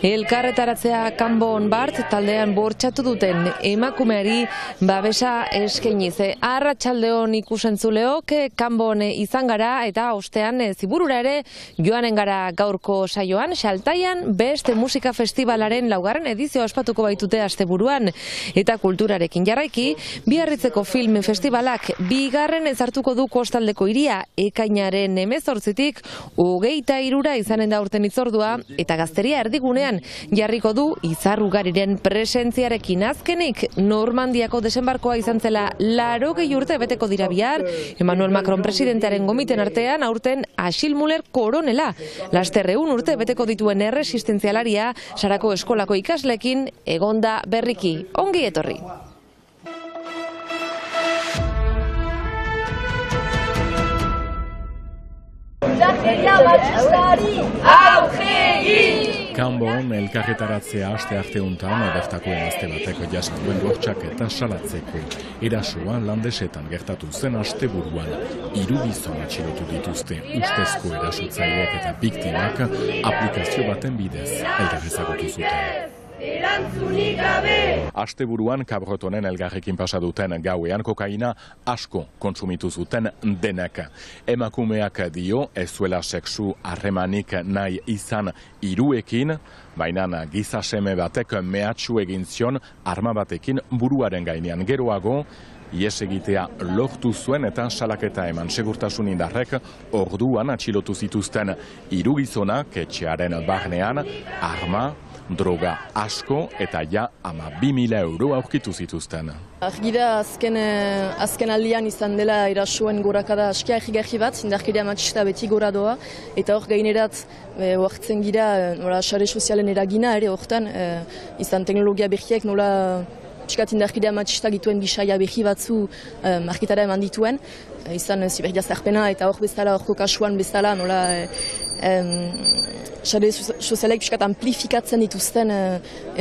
Elkarretaratzea Kanbon Bart taldean bortxatu duten emakumeari babesa eskainiz. Arratsaldeon ikusentzuleok Kanbon izan gara eta ostean Ziburura ere joanen gara gaurko saioan. Xaltaian beste musika festivalaren 4. edizioa ospatuko baitute asteburuan eta kulturarekin jarraiki Biarritzeko film festivalak 2. ezartuko du kostaldeko hiria ekainaren 18tik 23 izanen da urten hitzordua eta Gazteria erdigunean jarriko du Izar Ugariren presentziarekin. Azkenik Normandiako desembarkoa izan zela 80 urte beteko dira bihar. Emmanuel Macron presidentearen gomiten artean aurten Achille Müller koronela. Laster 100 urte beteko dituen erresistentzialaria Sarako eskolako ikaslekin egonda berriki. Ongi etorri. Kanbon elkarretaratzea aste arteuntan bertako emazte bateko jasan duen bortxaketa salatzeko. Erasoa Landesetan gertatu zen asteburuan. 3 gizon atxilotu dituzte ustezko erasotzaileak eta biktimak aplikazio baten bidez elkarrezagotu zuten. Asteburuan Kabrotonen elgarrekin pasa duten gauean kokaina asko kontsumitu zuten denak. Emakumeak dio ez zuela sexu harremanik nahi izan 3ekin, baina giza seme batek mehatxu egin zion arma batekin buruaren gainean. Geroago ihes egitea lortu zuen eta salaketa eman segurtasun indarrek orduan atxilotu zituzten 3 gizonak etxearen barnean arma, droga asko eta ja 2.000 euro aurkitu zituzten. Argi da azken aldian izan dela erasoen gorakada askia egigarri bat, indarkeria matxista beti gora doa, eta hor gainerat oartzen gira sare sozialen eragina ere hortan, izan teknologia berriek nola pixkat indarkeria matxista gituen bisaia berri batzu marketara eman dituen, izan zibergia zerpena eta hor bezala, horko kasuan bezala, nola sare sozialek pixkat amplifikatzen dituzten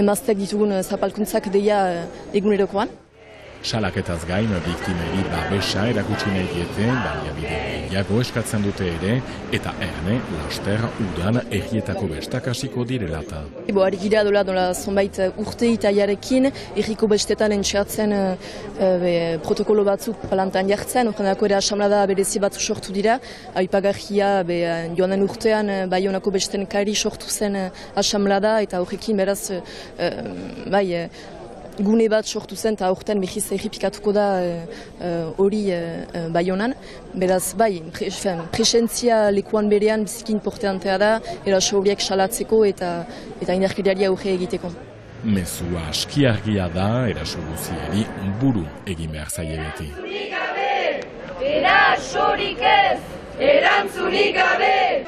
emaztek ditugun zapalkuntzak deia egunerokoan. Salaketaz gain, biktimeri babesa erakutsi nahi diete, baliabide gehiago eskatzen dute ere, eta erne, laster, udan errietako bestak hasiko direlata. Ari gira dola zonbait urte itaiarekin, erriko bestetan entxeatzen protokolo batzuk palantan jartzen, horrenako ere asamlada berezi batzu sortu dira, aipagarria joanen urtean Baionako besten kari sortu zen asamlada, eta horrekin beraz gune bat sortu zen eta aurten behiz erripikatuko da hori Baionan. Beraz, presentzia lekuan berean biziki importantea da, eraso horiek salatzeko eta indarkeriari aurre egiteko. Mezua aski argia da, eraso guziari buru egin behar zaie beti. Erasorik ez, erantzunik gabe!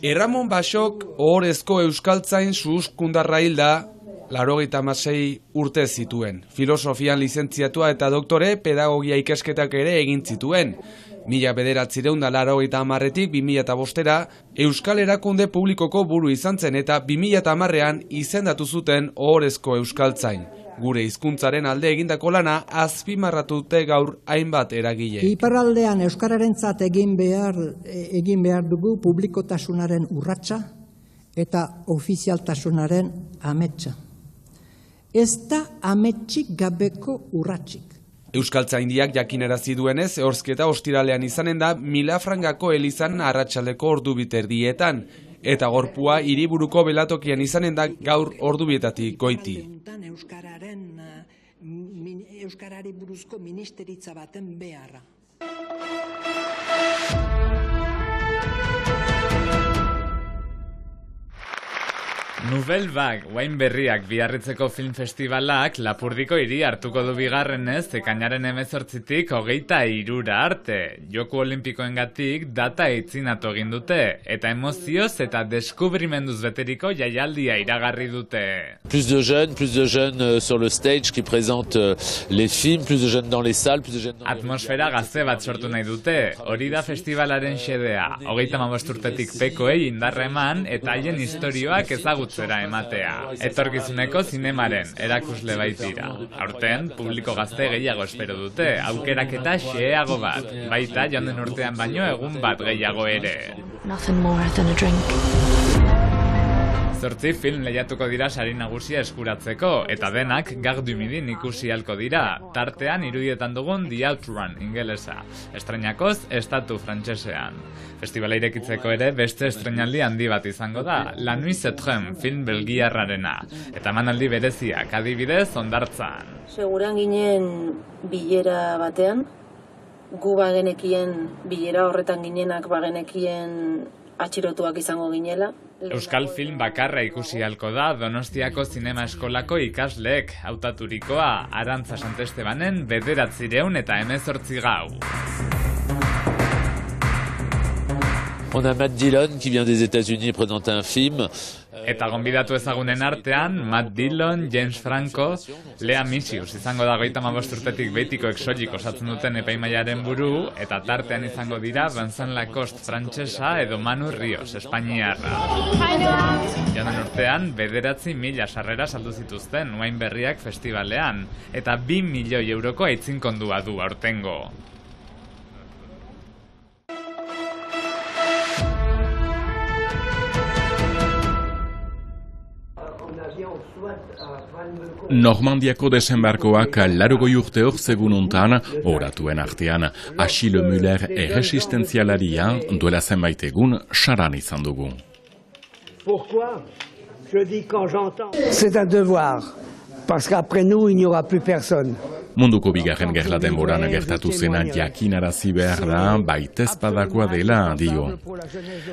Erramon Basok ohorezko euskaltzain suhuskundarra hilda 86 urte zituen. Filosofian lizentziatua eta doktore pedagogia ikasketak ere egin zituen. 1980tik 2005 Euskal Erakunde Publikoko buru izan zen eta 2010an izendatu zuten ohorezko euskaltzain. Gure hizkuntzaren alde egindako lana azpimarratute gaur hainbat eragile. Iparraldean euskararentzat egin behar dugu publikotasunaren urratsa eta ofizialtasunaren ametsa. Ez da ametsik gabeko urratsik. Euskaltzaindiak jakinarazi duenez, ehorzketa ostiralean izanen da Milafrangako elizan arratsaldeko ordu biterdietan. Eta gorpua hiriburuko belatokian izanen da gaur ordubietatik goiti. Euskarari buruzko ministeritza baten beharra. Nouvelle Vague, Wain berriak Biarritzeko film festivalak Lapurdiko hiri hartuko du bigarrenez ekainaren 18tik 23 arte. Joko olimpikoengatik data itzinatu egin dute eta emozioz eta deskubrimenduz beteriko jaialdia iragarri dute. Plus de jeunes sur le stage qui présentent les films, plus de jeunes dans les salles, plus de jeunes dans les... Atmosfera gazte bat sortu nahi dute. Hori da festivalaren xedea. 35 urtetik pekoei indarra eman eta haien istorioak ezagutzen zera ematea. Etorkizuneko zinemaren erakusle baitira. Aurten, publiko gazte gehiago espero dute, aukeraketa xeago bat. Baita joan den urtean baino egun bat gehiago ere. Nothing more than a drink. 8 film lehiatuko dira sari nagusia eskuratzeko, eta denak Gare du Midin ikusi halko dira, tartean irudietan dugun The Outrun ingelesa, estreinakoz estatu frantsesean. Festivala irekitzeko ere beste estreinaldi handi bat izango da, La Nuit Cetrem film belgiarrarena, eta emanaldi bereziak adibidez Hondartzan. Seguran ginen bilera batean, gu bagenekien bilera horretan ginenak bagenekien atxilotuak izango ginela. Euskal film bakarra ikusi halko da Donostiako Zinema Eskolako ikasleek, hautaturikoa Arantza Santestebanen 918 gau. On a Matt Dillon qui vient des États-Unis présenter un film. Eta gonbidatu ezagunen artean, Matt Dillon, James Franco, Lea Misius izango da 55 urtetik beitikoek soilik osatzen duten epaimaiaren buru, eta tartean izango dira Vincent Lacoste frantsesa edo Manu Rios espainiarra. Joan urtean, 9.000 sarrera saldu zituzten Wine Berriak festivalean, eta 2 milioi euroko aitzinkondua du aurtengo. Normandiako desembarkoak 80 urte hor zegun hontan, oratuen artean, Achille Müller erresistenzialaria duela zenbait egun saran izan dugu. C'est un devoir, parce qu'après nous, il n'y aura plus personne. Munduko bigarren gerla denboran gertatu zena jakinarazi behar da, baitezpadakoa dela dio.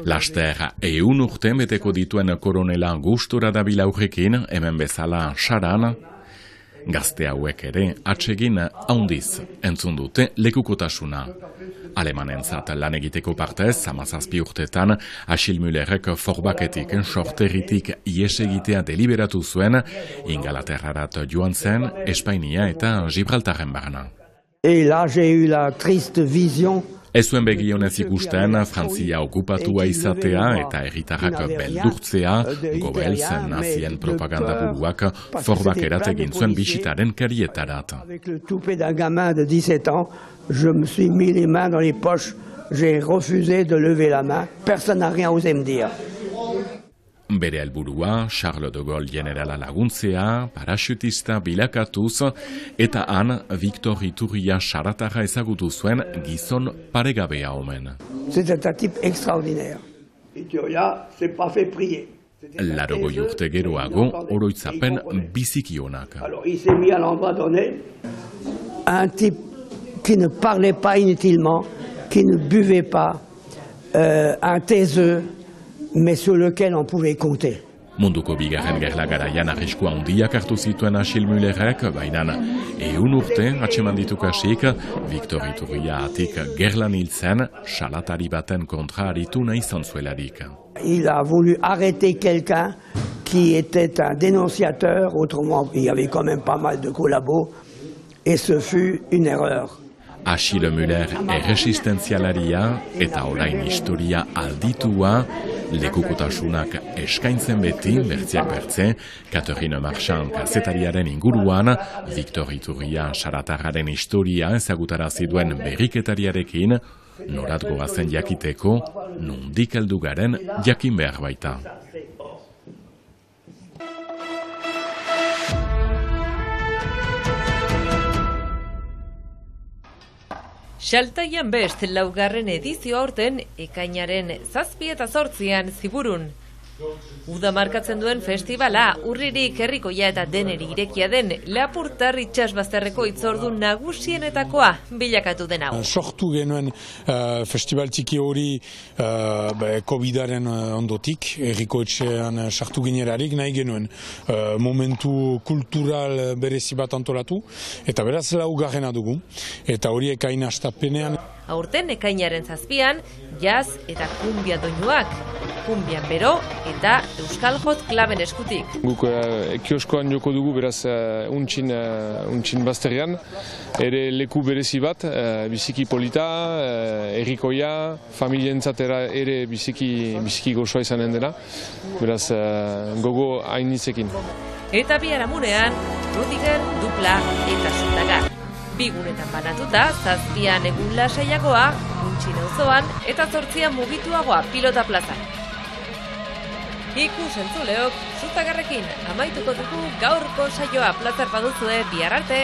Laster, 100 urte beteko dituen koronela gustora dabil aurrekin, hemen bezala saran, gazte hauek ere atsegin haundiz entzun dute lekukotasuna. Alemanentzat lan egiteko partez, 17 urtetan, Achille Müllerrek forbaketik, sorterritik ies egitea deliberatu zuen, Ingalaterrarat joan zen, Espainia eta Gibraltarren barna. Et là, j'ai eu la triste vision. Ez zuen begionez ikusten, Frantzia okupatua izatea eta herritarrak beldurtzea, Goebbels nazien propaganda buruak forbakerat egin zuen bisitaren karietarat. Avec le toupet d'un gamin de 17 ans, je me suis mis les mains dans les poches, j'ai refusé de lever la main, personne n'a rien osé me dire. Bere helburua, Charles de Gaulle generala laguntzea, parachutista bilakatuz, eta han Victor Iturria saratarra ezagutu zuen gizon paregabea omen. C'est un type extraordinaire. Iturria s'est pas fait prier. 80 urte geroago, oroitzapen bizikionak. Alors, il s'est mis à l'endroit donné, un type qui ne parlait pas inutilement, qui ne buvait pas, un taiseux, mais sur lequel on pouvait compter. Munduko bigarren gerla garaian arriskua handiak hartu zituen Achille Müllerrek, baina 100 urte atxeman ditukasik, Victor Iturria atik gerlan hiltzen, salatari baten kontra aritu nahi zantzuelarik. Il a voulu arrêter quelqu'un qui était un dénonciateur, autrement il y avait quand même pas mal de collabos, et ce fut une erreur. Achille Müller erresistenzialaria eta orain historia alditua, lekukotasunak eskaintzen beti, bertziak bertze, Catherine Marchand kazetariaren inguruan, Victor Iturria saratarraren historia ezagutarazi duen berriketariarekin, norat goazen jakiteko, nondik heldu garen jakin behar baita. Xaltaian best laugarren edizio aurten ekainaren 7 eta 8 Ziburun. Uda markatzen duen festivala, urririk herrikoia eta deneri irekia den Lapurtar itsasbazterreko itzordu nagusienetakoa bilakatu den hau. Sortu genuen festival txiki hori COVID-aren ondotik, herriko etxean sartu ginerarik nahi genuen momentu kultural berezi bat antolatu, eta beraz laugarrena dugu, eta hori ekain astapenean. aurten ekainaren 7an, jazz eta kumbia doinuak. Kumbian bero eta Euskal Hot Cluben eskutik. Guk kioskoan joko dugu beraz untxin bazterian, ere leku berezi bat, biziki polita, herrikoia, familientzat ere biziki gozoa izanen dena, beraz gogo hainitzekin. Eta biharamunean, Rudiger, Dupla eta Zutagar. Bigunetan banatuta, 7an egun lasaiagoa, untxin auzoan eta 8an mugituagoa Pilota plazan. Ikus-entzuleok, Zutagarrekin amaituko dugu gaurko saioa. Plazer baduzue, bihar arte!